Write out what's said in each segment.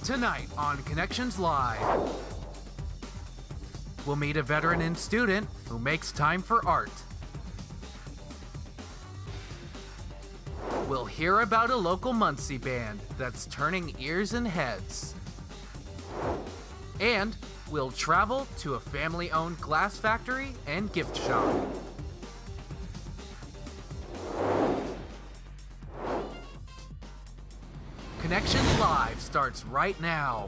Tonight on Connections Live, we'll meet a veteran and student who makes time for art. We'll hear about a local Muncie band that's turning ears and heads. And we'll travel to a family-owned glass factory and gift shop. Connections Live starts right now.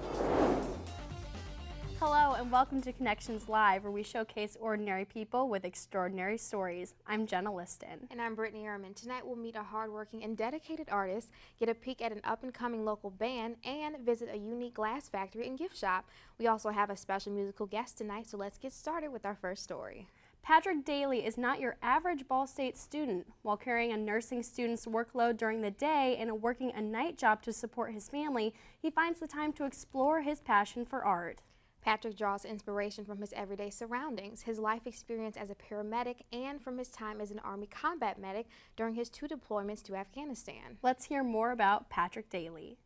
Hello and welcome to Connections Live, where we showcase ordinary people with extraordinary stories. I'm Jenna Liston. And I'm Brittany Ehrman. Tonight we'll meet a hardworking and dedicated artist, get a peek at an up-and-coming local band, and visit a unique glass factory and gift shop. We also have a special musical guest tonight, so let's get started with our first story. Patrick Daly is not your average Ball State student. While carrying a nursing student's workload during the day and working a night job to support his family, he finds the time to explore his passion for art. Patrick draws inspiration from his everyday surroundings, his life experience as a paramedic, and from his time as an Army combat medic during his 2 deployments to Afghanistan. Let's hear more about Patrick Daly.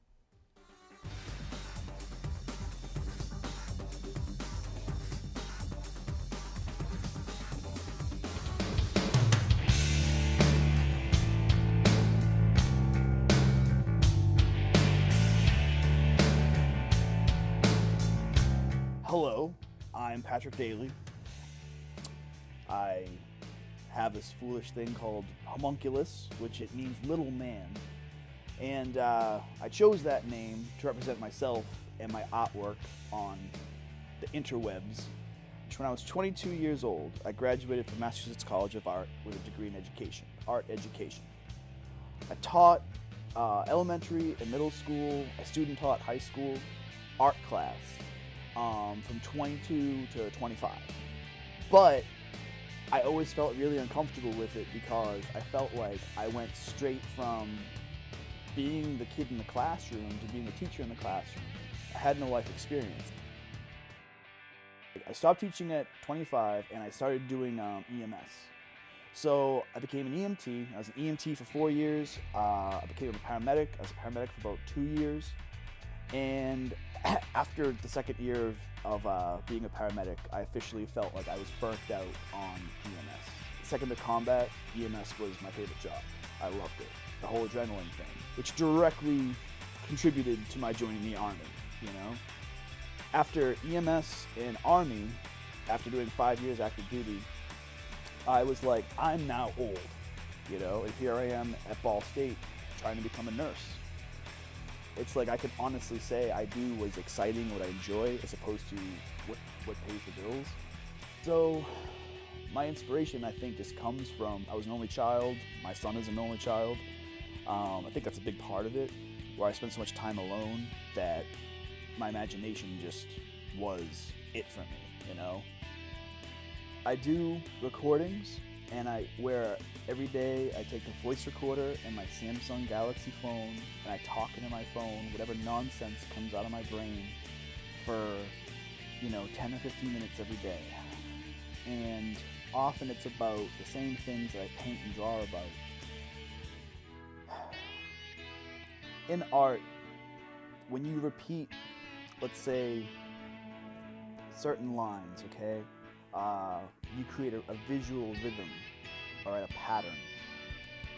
Hello, I'm Patrick Daly. I have this foolish thing called homunculus, which it means little man. And I chose that name to represent myself and my artwork on the interwebs. When I was 22 years old, I graduated from Massachusetts College of Art with a degree in education, art education. I taught elementary and middle school. I student taught high school art class. From 22 to 25. But I always felt really uncomfortable with it because I felt like I went straight from being the kid in the classroom to being a teacher in the classroom. I had no life experience. I stopped teaching at 25 and I started doing EMS. So I became an EMT. I was an EMT for 4 years. I became a paramedic. I was a paramedic for about 2 years. And after the second year of being a paramedic, I officially felt like I was burnt out on EMS. Second to combat, EMS was my favorite job. I loved it. The whole adrenaline thing, which directly contributed to my joining the Army, you know? After EMS and Army, after doing 5 years active duty, I was like, I'm now old, you know? And here I am at Ball State trying to become a nurse. It's like I could honestly say I do what's exciting, what I enjoy, as opposed to what pays the bills. So my inspiration, I think, just comes from, I was an only child. My son is an only child. I think that's a big part of it, where I spent so much time alone that my imagination just was it for me, you know? I do recordings, and where every day I take a voice recorder and my Samsung Galaxy phone and I talk into my phone, whatever nonsense comes out of my brain for, 10 or 15 minutes every day. And often it's about the same things that I paint and draw about. In art, when you repeat, let's say, certain lines, okay? You create a visual rhythm or a pattern.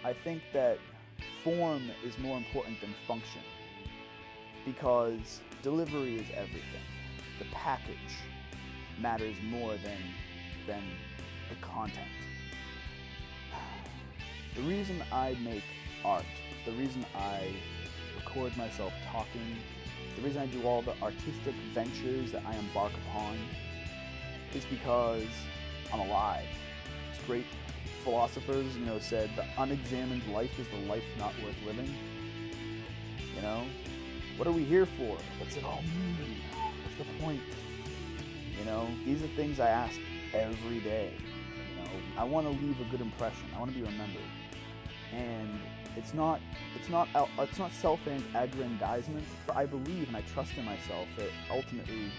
I think that form is more important than function because delivery is everything. The package matters more than the content. The reason I make art, the reason I record myself talking, the reason I do all the artistic ventures that I embark upon is because I'm alive. It's great philosophers, said the unexamined life is the life not worth living. What are we here for? What's it all mean? What's the point? These are things I ask every day. I want to leave a good impression. I want to be remembered. And it's not self-aggrandizement. I believe and I trust in myself that ultimately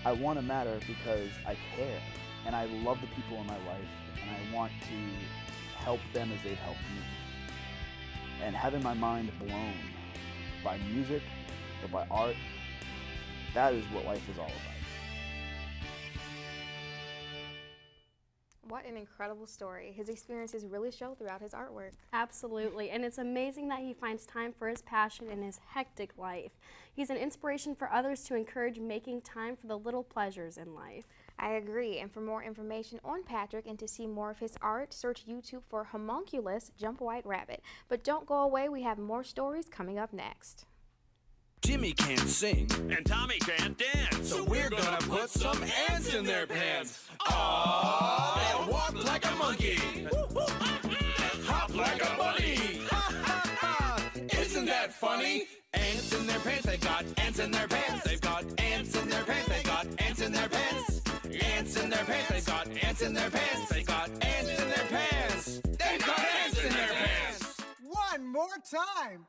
I want to matter because I care and I love the people in my life and I want to help them as they've helped me. And having my mind blown by music or by art that is what life is all about. What an incredible story. His experiences really show throughout his artwork. Absolutely, and it's amazing that he finds time for his passion in his hectic life. He's an inspiration for others to encourage making time for the little pleasures in life. I agree, and for more information on Patrick and to see more of his art, search YouTube for Homunculus Jump White Rabbit. But don't go away, we have more stories coming up next. Jimmy can't sing, and Tommy can't dance. so we're gonna put some ants in their pants. Aww, they'll walk like a monkey, hop like a bunny. Isn't that funny? Ants in their pants, they've got ants in their pants. They've got ants in their pants, they've got ants in their pants. Ants in their pants, they've got ants in their pants. They got ants in their pants. They've got ants in their pants. One more time.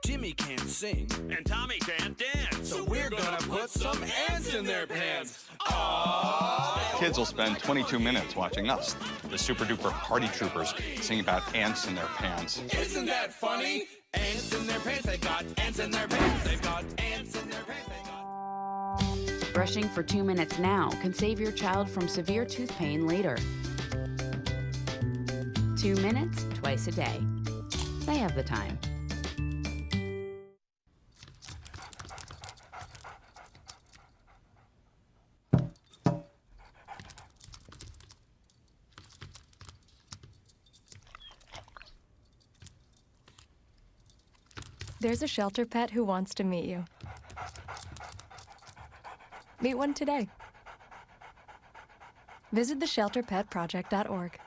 Jimmy can't sing, And Tommy can't dance. so we're gonna put some ants in their pants. Aww. Kids will spend 22 minutes watching us, the super duper party troopers, sing about ants in their pants. Isn't that funny? Ants in their pants, they've got ants in their pants. They've got ants in their pants. They've got... Brushing for 2 minutes now can save your child from severe tooth pain later. 2 minutes, twice a day. They have the time. There's a shelter pet who wants to meet you. Meet one today. Visit theshelterpetproject.org.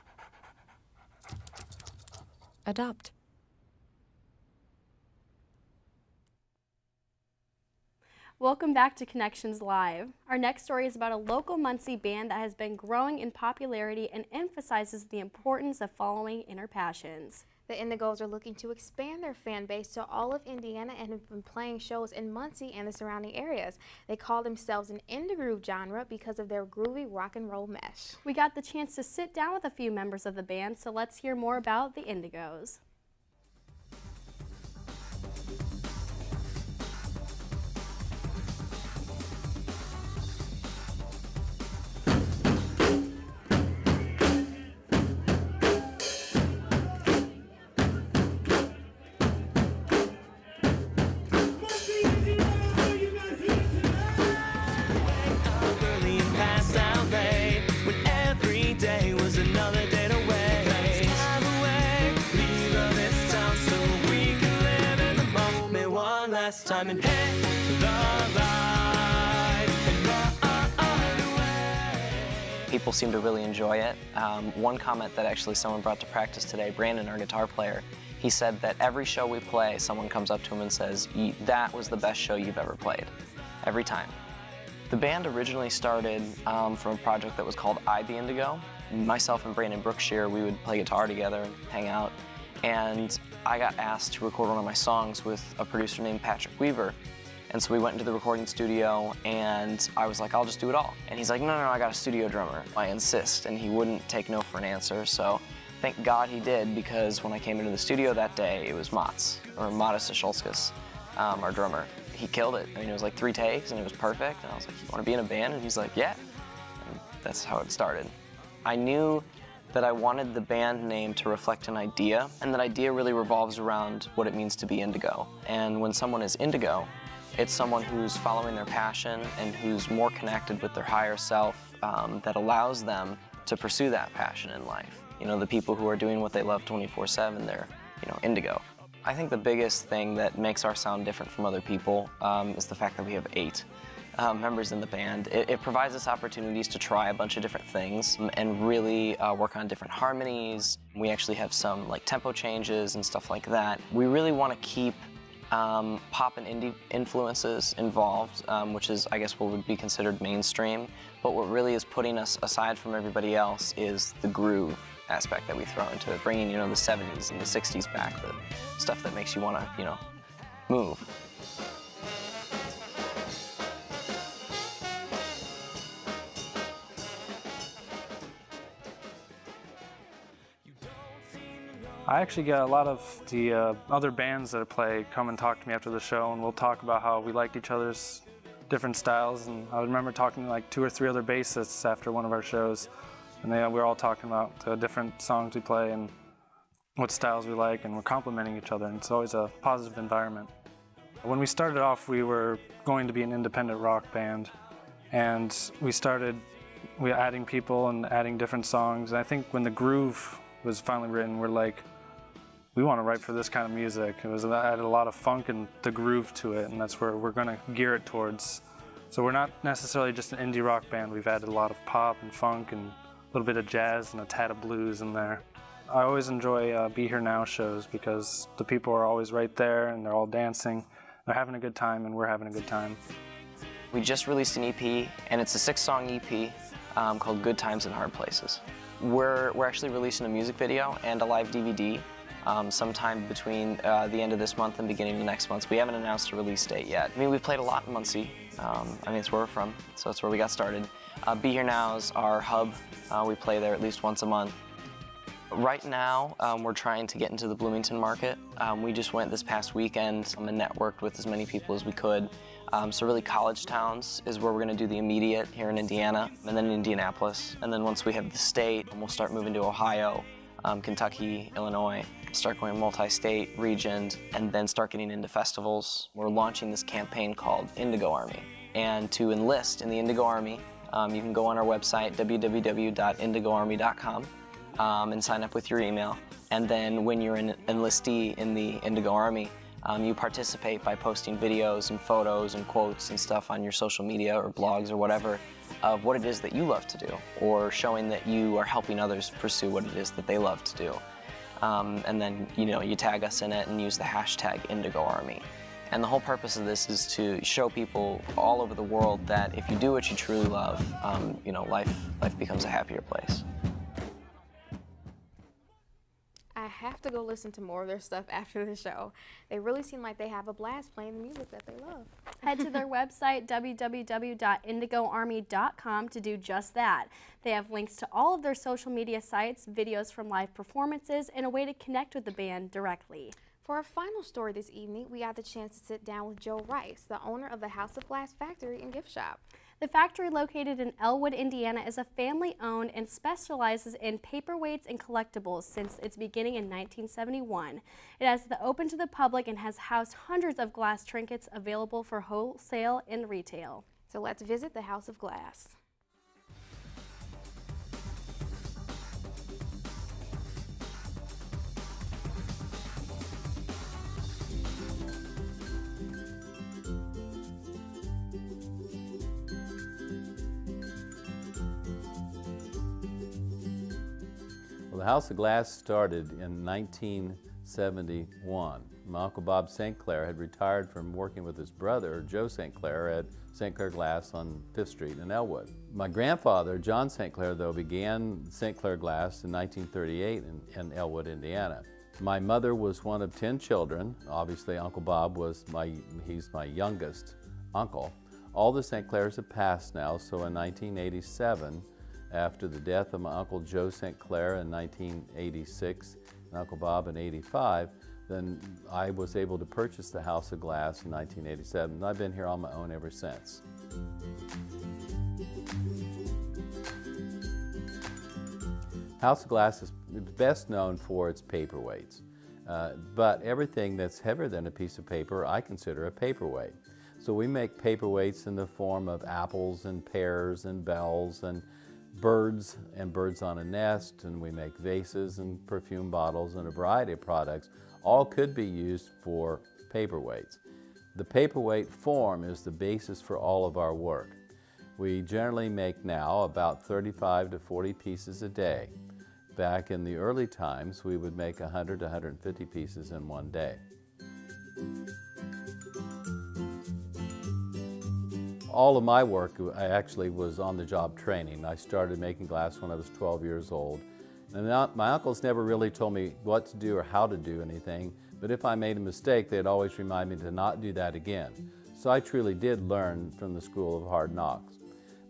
Adopt. Welcome back to Connections Live. Our next story is about a local Muncie band that has been growing in popularity and emphasizes the importance of following inner passions. The Indigos are looking to expand their fan base to all of Indiana and have been playing shows in Muncie and the surrounding areas. They call themselves an indie groove genre because of their groovy rock and roll mesh. We got the chance to sit down with a few members of the band, so let's hear more about the Indigos. Time and hit the light and run away. People seem to really enjoy it. One comment that actually someone brought to practice today, Brandon, our guitar player, he said that every show we play, someone comes up to him and says, that was the best show you've ever played. Every time. The band originally started from a project that was called I Be Indigo. Myself and Brandon Brookshire, we would play guitar together and hang out. And I got asked to record one of my songs with a producer named Patrick Weaver. And so we went into the recording studio and I was like, I'll just do it all. And he's like, no, I got a studio drummer. I insist, and he wouldn't take no for an answer. So thank God he did, because when I came into the studio that day, it was Mats Sasholskis, our drummer. He killed it. I mean, it was like 3 takes and it was perfect. And I was like, you want to be in a band? And he's like, yeah. And that's how it started. I knew that I wanted the band name to reflect an idea, and that idea really revolves around what it means to be indigo. And when someone is indigo, it's someone who's following their passion and who's more connected with their higher self, that allows them to pursue that passion in life. You know, the people who are doing what they love 24/7, they're, indigo. I think the biggest thing that makes our sound different from other people is the fact that we have 8 members in the band. It provides us opportunities to try a bunch of different things and really work on different harmonies. We actually have some tempo changes and stuff like that. We really want to keep pop and indie influences involved, which is, I guess, what would be considered mainstream. But what really is putting us aside from everybody else is the groove aspect that we throw into it, bringing, the 70s and the 60s back, the stuff that makes you want to, move. I actually get a lot of the other bands that I play come and talk to me after the show, and we'll talk about how we liked each other's different styles. And I remember talking to like 2 or 3 other bassists after one of our shows, and we were all talking about the different songs we play and what styles we like, and we're complimenting each other, and it's always a positive environment. When we started off, we were going to be an independent rock band, and we were adding people and adding different songs. And I think when the groove was finally written, we're like, we want to write for this kind of music. It added a lot of funk and the groove to it, and that's where we're going to gear it towards. So we're not necessarily just an indie rock band. We've added a lot of pop and funk and a little bit of jazz and a tad of blues in there. I always enjoy Be Here Now shows because the people are always right there and they're all dancing. They're having a good time and we're having a good time. We just released an EP, and it's a 6-song EP called Good Times and Hard Places. We're actually releasing a music video and a live DVD sometime between the end of this month and beginning of next month. We haven't announced a release date yet. I mean, we've played a lot in Muncie. It's where we're from, so it's where we got started. Be Here Now is our hub. We play there at least once a month. Right now, we're trying to get into the Bloomington market. We just went this past weekend and networked with as many people as we could. So really college towns is where we're going to do the immediate here in Indiana, and then Indianapolis. And then once we have the state, we'll start moving to Ohio, Kentucky, Illinois, start going multi-state, regioned, and then start getting into festivals. We're launching this campaign called Indigo Army. And to enlist in the Indigo Army, you can go on our website, www.indigoarmy.com. And sign up with your email. And then when you're an enlistee in the Indigo Army, you participate by posting videos and photos and quotes and stuff on your social media or blogs or whatever of what it is that you love to do, or showing that you are helping others pursue what it is that they love to do. And then you tag us in it and use the hashtag Indigo Army. And the whole purpose of this is to show people all over the world that if you do what you truly love, life becomes a happier place. I have to go listen to more of their stuff after the show. They really seem like they have a blast playing the music that they love. Head to their website, www.indigoarmy.com, to do just that. They have links to all of their social media sites, videos from live performances, and a way to connect with the band directly. For our final story this evening, we got the chance to sit down with Joe Rice, the owner of the House of Glass Factory and Gift Shop. The factory, located in Elwood, Indiana, is a family-owned and specializes in paperweights and collectibles since its beginning in 1971. It has been open to the public and has housed hundreds of glass trinkets available for wholesale and retail. So let's visit the House of Glass. Well, the House of Glass started in 1971. My Uncle Bob St. Clair had retired from working with his brother, Joe St. Clair, at St. Clair Glass on 5th Street in Elwood. My grandfather, John St. Clair, though, began St. Clair Glass in 1938 in Elwood, Indiana. My mother was one of 10 children. Obviously, Uncle Bob he's my youngest uncle. All the St. Clairs have passed now, so in 1987, after the death of my Uncle Joe St. Clair in 1986 and Uncle Bob in 85, then I was able to purchase the House of Glass in 1987, and I've been here on my own ever since. House of Glass is best known for its paperweights, but everything that's heavier than a piece of paper I consider a paperweight. So we make paperweights in the form of apples and pears and bells and birds on a nest, and we make vases and perfume bottles and a variety of products. All could be used for paperweights. The paperweight form is the basis for all of our work. We generally make now about 35 to 40 pieces a day. Back in the early times, we would make 100 to 150 pieces in one day. All of my work, I actually was on-the-job training. I started making glass when I was 12 years old. And my uncles never really told me what to do or how to do anything, but if I made a mistake, they'd always remind me to not do that again. So I truly did learn from the School of Hard Knocks.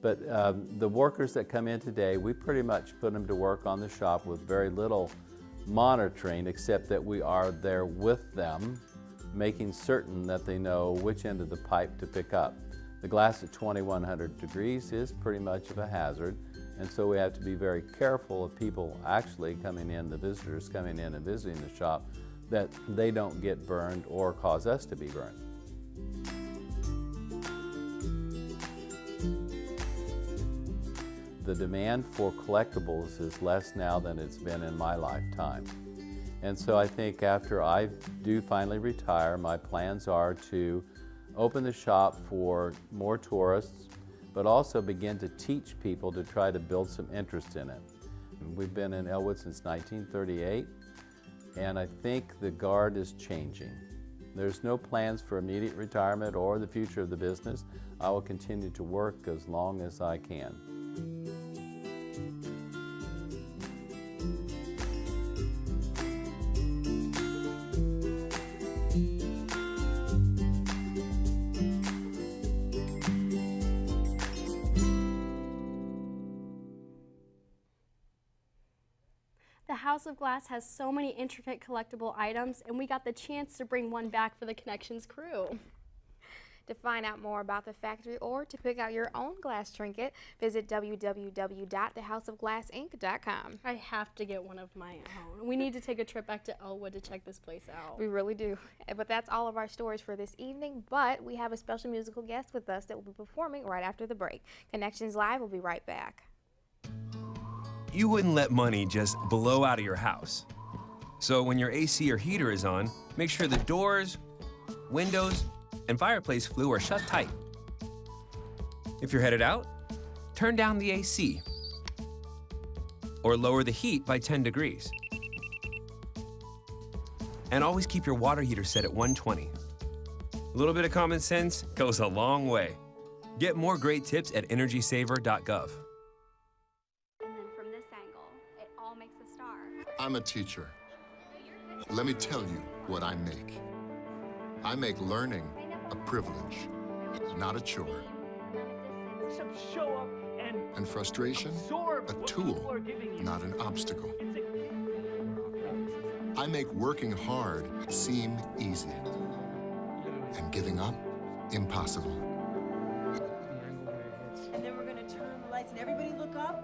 But the workers that come in today, we pretty much put them to work on the shop with very little monitoring, except that we are there with them, making certain that they know which end of the pipe to pick up. The glass at 2100 degrees is pretty much of a hazard, and so we have to be very careful of people actually coming in, the visitors coming in and visiting the shop, that they don't get burned or cause us to be burned. The demand for collectibles is less now than it's been in my lifetime. And so I think after I do finally retire, my plans are to open the shop for more tourists, but also begin to teach people to try to build some interest in it. We've been in Elwood since 1938, and I think the guard is changing. There's no plans for immediate retirement or the future of the business. I will continue to work as long as I can. The House of Glass has so many intricate collectible items, and we got the chance to bring one back for the Connections crew. To find out more about the factory or to pick out your own glass trinket, visit www.thehouseofglassinc.com. I have to get one of my own. We need to take a trip back to Elwood to check this place out. We really do. But that's all of our stories for this evening, but we have a special musical guest with us that will be performing right after the break. Connections Live will be right back. You wouldn't let money just blow out of your house. So when your AC or heater is on, make sure the doors, windows, and fireplace flue are shut tight. If you're headed out, turn down the AC or lower the heat by 10 degrees. And always keep your water heater set at 120. A little bit of common sense goes a long way. Get more great tips at energysaver.gov. I'm a teacher. Let me tell you what I make. I make learning a privilege, not a chore. And frustration, a tool, not an obstacle. I make working hard seem easy, and giving up impossible. And then we're going to turn on the lights and everybody look up.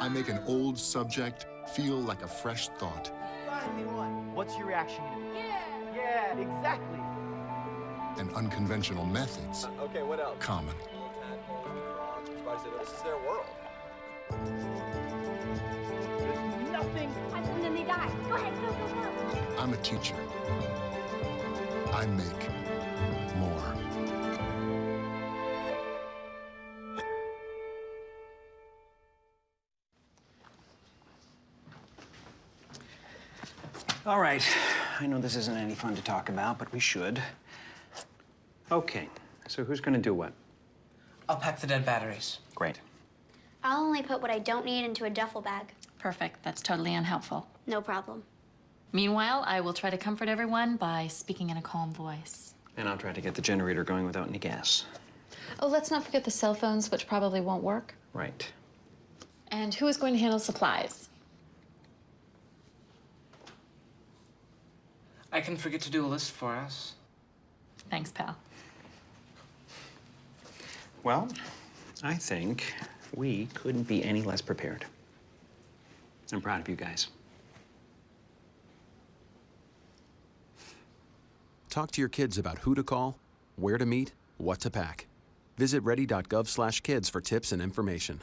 I make an old subject feel like a fresh thought. Finally won. What's your reaction gonna be? Yeah, exactly. And unconventional methods. Okay, what else? Common. This is their world. There's nothing. And then they die. Go ahead, go, go, go. I'm a teacher. I make more. All right, I know this isn't any fun to talk about, but we should. Okay, so who's gonna do what? I'll pack the dead batteries. Great. I'll only put what I don't need into a duffel bag. Perfect. That's totally unhelpful. No problem. Meanwhile, I will try to comfort everyone by speaking in a calm voice. And I'll try to get the generator going without any gas. Oh, let's not forget the cell phones, which probably won't work. Right. And who is going to handle supplies? I can forget to do a list for us. Thanks, pal. Well, I think we couldn't be any less prepared. I'm proud of you guys. Talk to your kids about who to call, where to meet, what to pack. Visit ready.gov/kids for tips and information.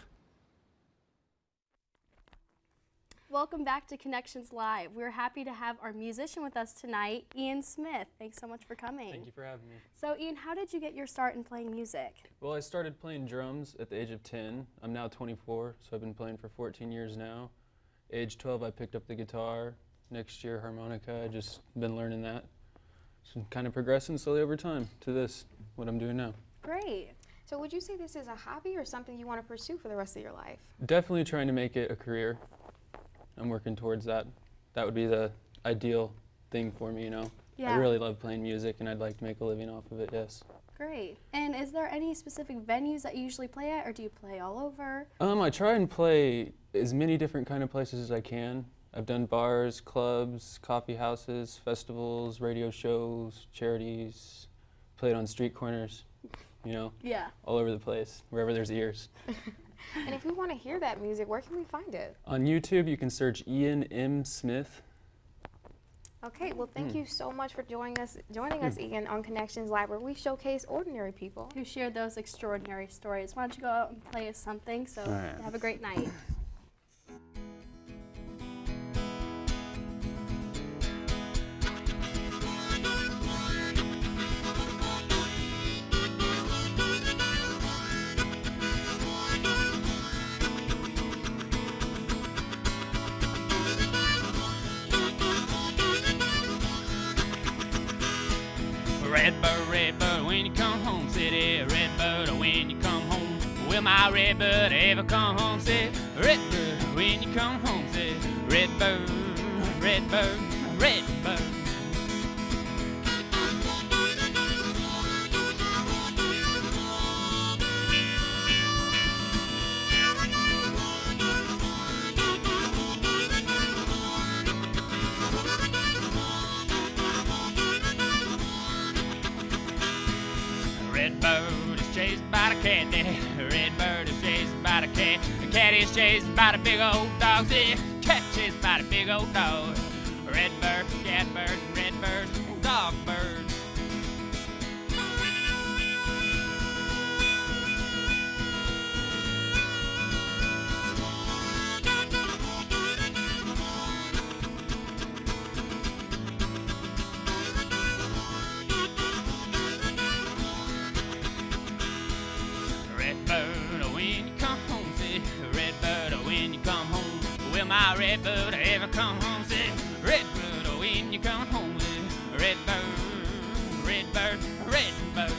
Welcome back to Connections Live. We're happy to have our musician with us tonight, Ian Smith. Thanks so much for coming. Thank you for having me. So Ian, how did you get your start in playing music? Well, I started playing drums at the age of 10. I'm now 24, so I've been playing for 14 years now. Age 12, I picked up the guitar. Next year, harmonica. I just been learning that. So I'm kind of progressing slowly over time to this, what I'm doing now. Great. So would you say this is a hobby or something you want to pursue for the rest of your life? Definitely trying to make it a career. I'm working towards that. That would be the ideal thing for me, you know? Yeah. I really love playing music and I'd like to make a living off of it, yes. Great. And is there any specific venues that you usually play at, or do you play all over? I try and play as many different kind of places as I can. I've done bars, clubs, coffee houses, festivals, radio shows, charities, played on street corners, you know, Yeah. all over the place, wherever there's ears. And if we want to hear that music, where can we find it? On YouTube, you can search Ian M. Smith. Okay, well, thank you so much for joining us, Ian, on Connections Live, where we showcase ordinary people who shared those extraordinary stories. Why don't you go out and play us something? So right. have a great night. Red bird, when you come home, city. Red bird, when you come home. Will my red bird ever come home, say? Red bird, when you come home, say. Red bird, red bird, red bird. Red bird is chased by the cat, red bird is chased by the cat. The cat is chased by the big old dog, the cat chased by the big old dog. Red bird, cat bird, red bird, dog bird. Red bird, when you come home, say. Red bird, when you come home. Will my red bird ever come home, say. Red bird, when you come home, say. Red bird, red bird, red bird.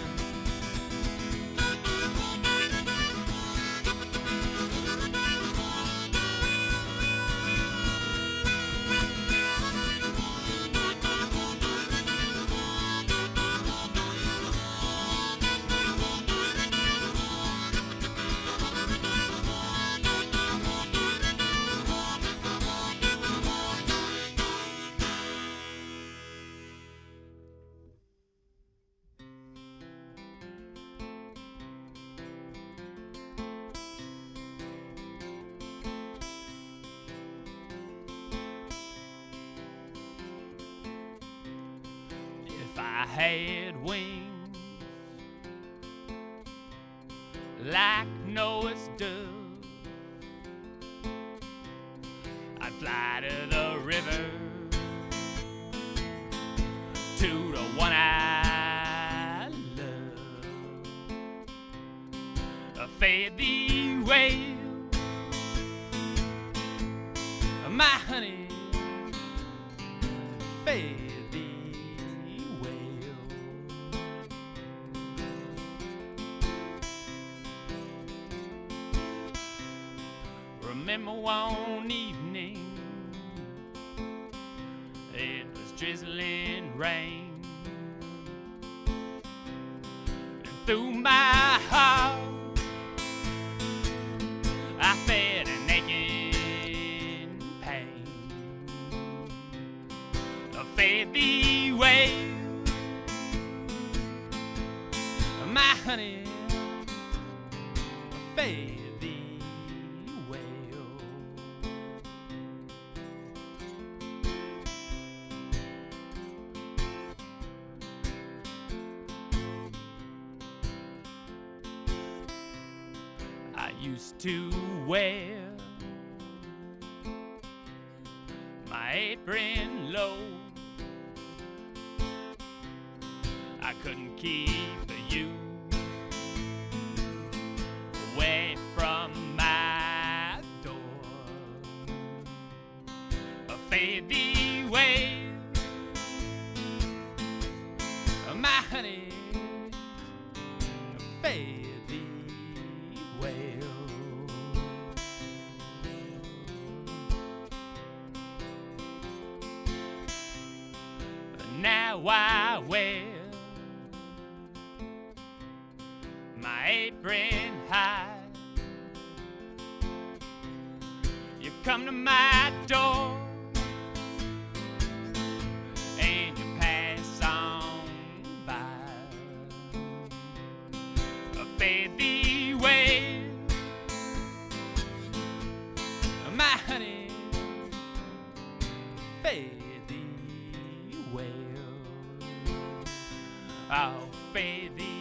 If I had wings like Noah's dove, I'd fly to the river, to the one I love. Fade thee whale, my honey, fade. Remember one evening, it was drizzling rain, and through my heart I felt an aching pain. I fed thee well, my honey, I fed. I used to wear my apron low. I couldn't keep you away from my door. Fade thee away, my honey, fade. Now I wear my apron high. You come to my door I'll fade the